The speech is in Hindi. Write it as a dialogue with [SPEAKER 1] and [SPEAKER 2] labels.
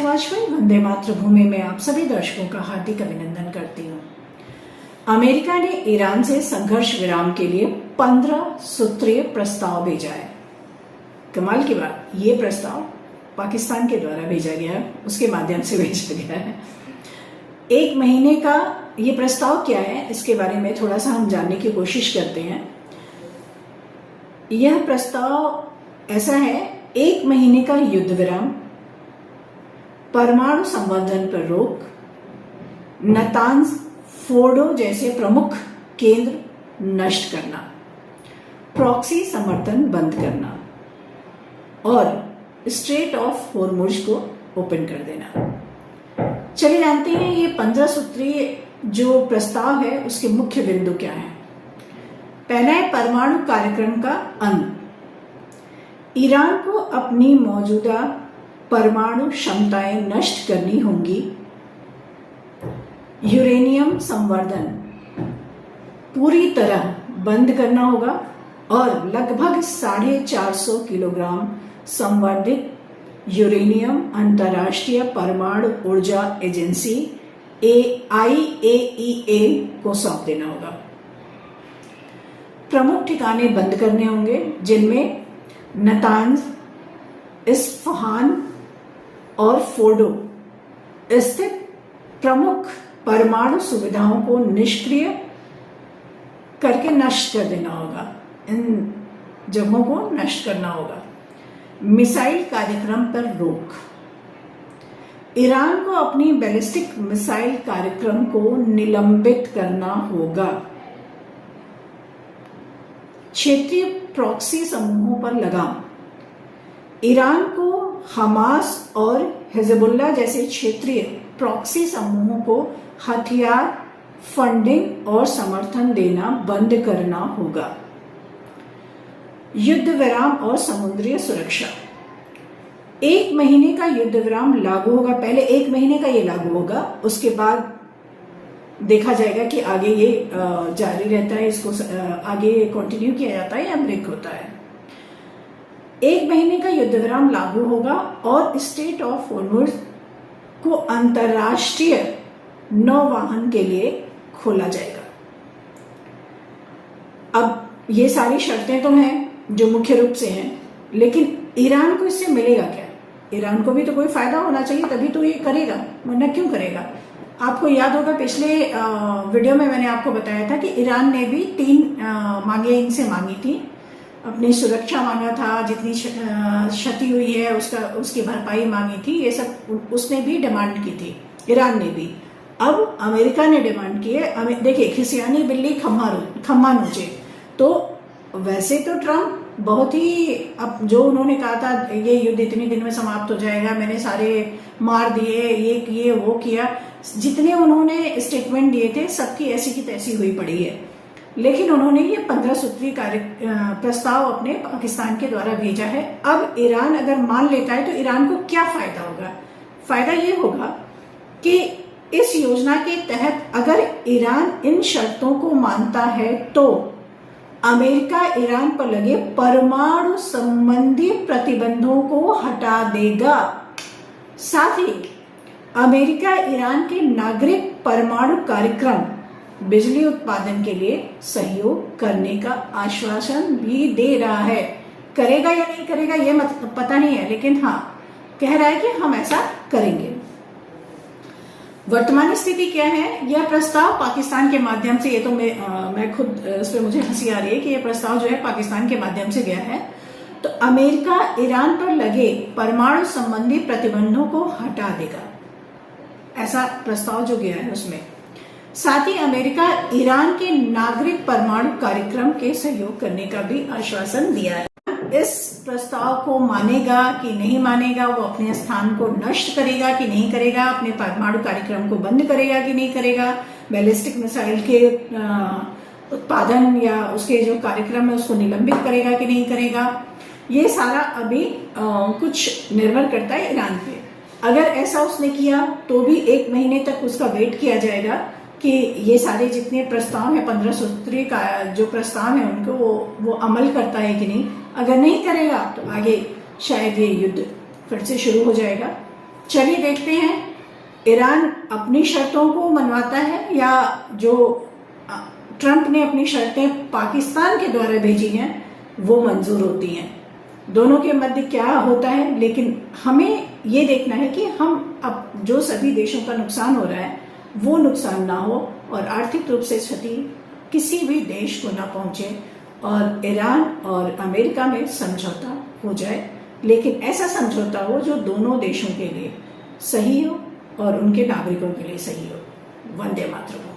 [SPEAKER 1] नमस्कार वाजपेयी वंदे मातृभूमि में आप सभी दर्शकों का हार्दिक अभिनंदन करती हूँ। अमेरिका ने ईरान से संघर्ष विराम के लिए 15 सूत्रीय प्रस्ताव भेजा है। कमाल की बात, ये प्रस्ताव पाकिस्तान के द्वारा भेजा गया है, उसके माध्यम से भेजा गया है। एक महीने का ये प्रस्ताव क्या है, इसके बारे में थोड़ा सा हम जानने की कोशिश करते हैं। यह प्रस्ताव ऐसा है: 1 महीने का युद्ध विराम, परमाणु संवर्धन पर रोक, नतान्ज फोर्डो जैसे प्रमुख केंद्र नष्ट करना, प्रॉक्सी समर्थन बंद करना और स्ट्रेट ऑफ हॉर्मुज को ओपन कर देना। चलिए जानते हैं ये 15 सूत्रीय जो प्रस्ताव है उसके मुख्य बिंदु क्या है। पहला है परमाणु कार्यक्रम का अंत। ईरान को अपनी मौजूदा परमाणु क्षमताएं नष्ट करनी होंगी। यूरेनियम संवर्धन पूरी तरह बंद करना होगा और लगभग 450 किलोग्राम संवर्धित यूरेनियम अंतर्राष्ट्रीय परमाणु ऊर्जा एजेंसी IAEA को सौंप देना होगा। प्रमुख ठिकाने बंद करने होंगे जिनमें नतान्ज, इस्फहान और फोर्डो स्थित प्रमुख परमाणु सुविधाओं को निष्क्रिय करके नष्ट कर देना होगा। इन जगहों को नष्ट करना होगा। मिसाइल कार्यक्रम पर रोक। ईरान को अपनी बैलिस्टिक मिसाइल कार्यक्रम को निलंबित करना होगा। क्षेत्रीय प्रॉक्सी समूहों पर लगाम। ईरान को हमास और हिजबुल्लाह जैसे क्षेत्रीय प्रॉक्सी समूहों को हथियार, फंडिंग और समर्थन देना बंद करना होगा। युद्ध विराम और समुद्री सुरक्षा। 1 महीने का युद्ध विराम लागू होगा। पहले 1 महीने का ये लागू होगा, उसके बाद देखा जाएगा कि आगे ये जारी रहता है, इसको आगे कंटिन्यू किया जाता है या ब्रेक होता है। 1 महीने का युद्ध विराम लागू होगा और स्टेट ऑफ हॉर्मुज को अंतर्राष्ट्रीय नौवहन के लिए खोला जाएगा। अब ये सारी शर्तें तो हैं जो मुख्य रूप से हैं, लेकिन ईरान को इससे मिलेगा क्या? ईरान को भी तो कोई फायदा होना चाहिए, तभी तो ये करेगा, वरना क्यों करेगा? आपको याद होगा पिछले वीडियो में मैंने आपको बताया था कि ईरान ने भी 3 मांगे इनसे मांगी थी। अपनी सुरक्षा मांगा था, जितनी क्षति हुई है उसकी भरपाई मांगी थी, ये सब उसने भी डिमांड की थी, ईरान ने भी। अब अमेरिका ने डिमांड की है। देखिए, खिसियानी बिल्ली खम्मा नोचे। तो वैसे तो ट्रम्प बहुत ही, अब जो उन्होंने कहा था ये युद्ध इतने दिन में समाप्त हो जाएगा, मैंने सारे मार दिए, ये किए, वो किया, जितने उन्होंने स्टेटमेंट दिए थे सबकी ऐसी की तैसी हुई पड़ी है। लेकिन उन्होंने ये 15 सूत्रीय प्रस्ताव अपने पाकिस्तान के द्वारा भेजा है। अब ईरान अगर मान लेता है तो ईरान को क्या फायदा होगा? फायदा ये होगा कि इस योजना के तहत अगर ईरान इन शर्तों को मानता है तो अमेरिका ईरान पर लगे परमाणु संबंधी प्रतिबंधों को हटा देगा। साथ ही अमेरिका ईरान के नागरिक परमाणु कार्यक्रम, बिजली उत्पादन के लिए सहयोग करने का आश्वासन भी दे रहा है। करेगा या नहीं करेगा ये पता नहीं है, लेकिन हाँ कह रहा है कि हम ऐसा करेंगे। वर्तमान स्थिति क्या है? यह प्रस्ताव पाकिस्तान के माध्यम से, ये तो मैं खुद इस पर मुझे हंसी आ रही है कि यह प्रस्ताव जो है पाकिस्तान के माध्यम से गया है। तो अमेरिका ईरान पर लगे परमाणु संबंधी प्रतिबंधों को हटा देगा, ऐसा प्रस्ताव जो गया है उसमें। साथ ही अमेरिका ईरान के नागरिक परमाणु कार्यक्रम के सहयोग करने का भी आश्वासन दिया है। इस प्रस्ताव को मानेगा कि नहीं मानेगा, वो अपने स्थान को नष्ट करेगा कि नहीं करेगा, अपने परमाणु कार्यक्रम को बंद करेगा कि नहीं करेगा, बैलिस्टिक मिसाइल के उत्पादन या उसके जो कार्यक्रम है उसको निलंबित करेगा कि नहीं करेगा, ये सारा अभी कुछ निर्भर करता है ईरान पे। अगर ऐसा उसने किया तो भी 1 महीने तक उसका वेट किया जाएगा कि ये सारे जितने प्रस्ताव हैं, 15 सूत्री का जो प्रस्ताव है उनको वो अमल करता है कि नहीं। अगर नहीं करेगा तो आगे शायद ये युद्ध फिर से शुरू हो जाएगा। चलिए देखते हैं ईरान अपनी शर्तों को मनवाता है या जो ट्रंप ने अपनी शर्तें पाकिस्तान के द्वारा भेजी हैं वो मंजूर होती हैं। दोनों के मध्य क्या होता है, लेकिन हमें ये देखना है कि हम अब जो सभी देशों का नुकसान हो रहा है वो नुकसान ना हो और आर्थिक रूप से क्षति किसी भी देश को ना पहुंचे और ईरान और अमेरिका में समझौता हो जाए, लेकिन ऐसा समझौता हो जो दोनों देशों के लिए सही हो और उनके नागरिकों के लिए सही हो। वंदे मातरम।